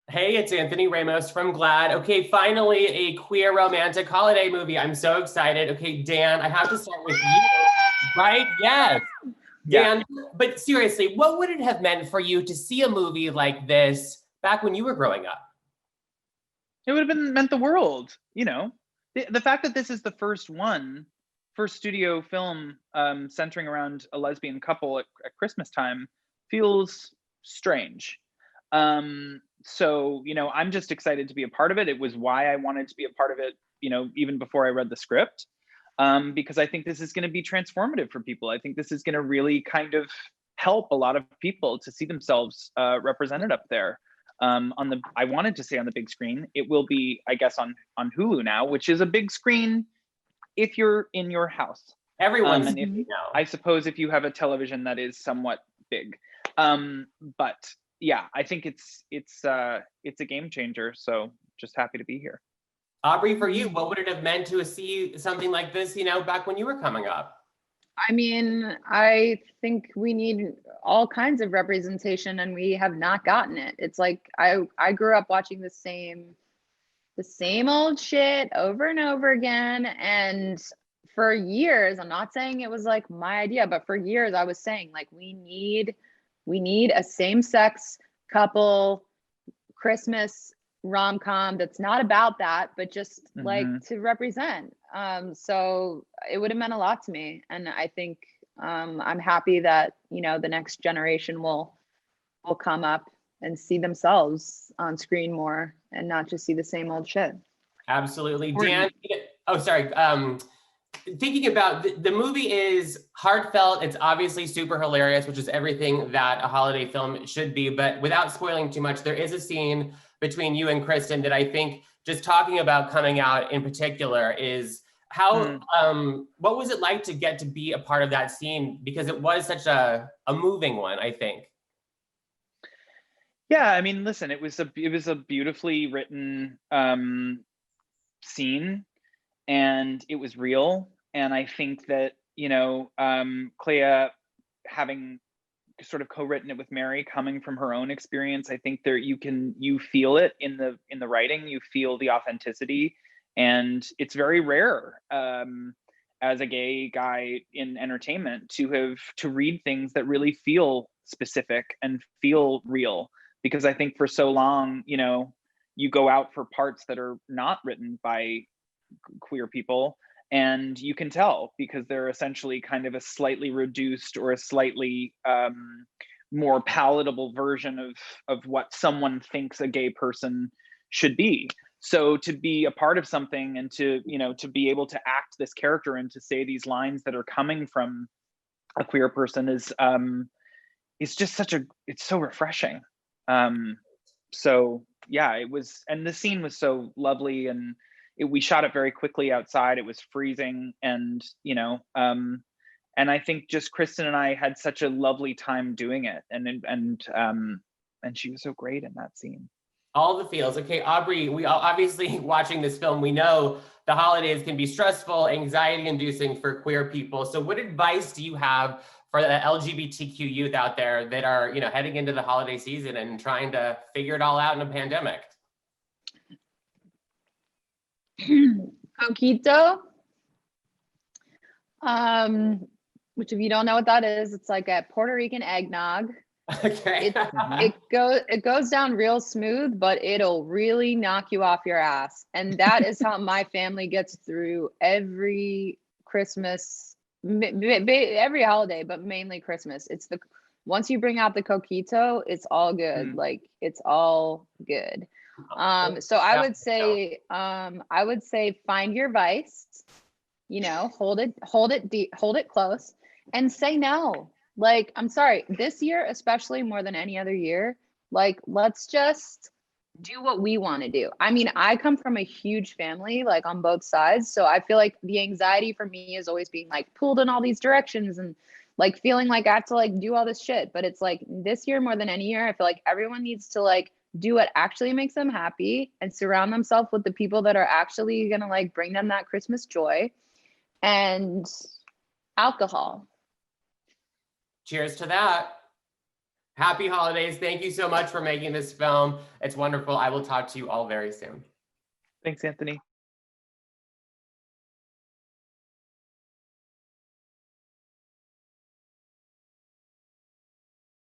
Hey, it's Anthony Ramos from GLAAD. Okay, finally a queer romantic holiday movie. I'm so excited. Okay, Dan, I have to start with you, right? Yes. Yeah, Dan, but seriously, what would it have meant for you to see a movie like this back when you were growing up? it would have been meant the world. The fact that this is the first studio film centering around a lesbian couple at Christmas time feels strange. So I'm just excited to be a part of it. It was why I wanted to be a part of it, even before I read the script, because I think this is going to be transformative for people. I think this is going to really kind of help a lot of people to see themselves represented up there. I wanted to say on the big screen. It will be, I guess, on Hulu now, which is a big screen if you're in your house. Everyone's And if now. I suppose if you have a television that is somewhat big. But yeah, I think it's a game changer. So just happy to be here. Aubrey, for you, what would it have meant to see something like this, back when you were coming up? I mean, I think we need all kinds of representation and we have not gotten it. It's like I grew up watching the same old shit over and over again, and for years, I'm not saying it was like my idea, but for years I was saying like we need a same-sex couple Christmas rom-com that's not about that, but just like Mhm. to represent. So it would have meant a lot to me. And I think I'm happy that, the next generation will come up and see themselves on screen more and not just see the same old shit. Absolutely. Dan, Important. oh, sorry. Thinking about the movie is heartfelt. It's obviously super hilarious, which is everything that a holiday film should be. But without spoiling too much, there is a scene between you and Kristen that I think, just talking about coming out in particular, is how what was it like to get to be a part of that scene, because it was such a moving one, I think. Yeah, I mean, listen, it was a beautifully written scene, and it was real. And I think that Clea, having sort of co-written it with Mary, coming from her own experience, I think there you feel it in the writing. You feel the authenticity, and it's very rare as a gay guy in entertainment to read things that really feel specific and feel real. Because I think for so long, you go out for parts that are not written by queer people, and you can tell because they're essentially kind of a slightly reduced or a slightly more palatable version of what someone thinks a gay person should be. So to be a part of something and to be able to act this character and to say these lines that are coming from a queer person is just it's so refreshing. So yeah, it was, and the scene was so lovely, and we shot it very quickly outside. It was freezing, and and I think just Kristen and I had such a lovely time doing it, and she was so great in that scene. All the feels. Okay, Aubrey, we all, obviously watching this film, we know the holidays can be stressful, anxiety inducing for queer people. So what advice do you have for the LGBTQ youth out there that are, heading into the holiday season and trying to figure it all out in a pandemic? Coquito, which if you don't know what that is, it's like a Puerto Rican eggnog. Okay. It goes down real smooth, but it'll really knock you off your ass. And that is how my family gets through every Christmas, every holiday, but mainly Christmas. Once you bring out the coquito, it's all good. Like it's all good. So I would say find your vice, hold it deep, hold it close, and say no. Like, I'm sorry, this year, especially more than any other year, like, let's just do what we want to do. I mean, I come from a huge family, like on both sides. So I feel like the anxiety for me is always being like pulled in all these directions and like feeling like I have to like do all this shit. But it's like this year more than any year, I feel like everyone needs to like do what actually makes them happy and surround themselves with the people that are actually gonna like bring them that Christmas joy. And alcohol. Cheers to that. Happy holidays. Thank you so much for making this film. It's wonderful. I will talk to you all very soon. Thanks, Anthony.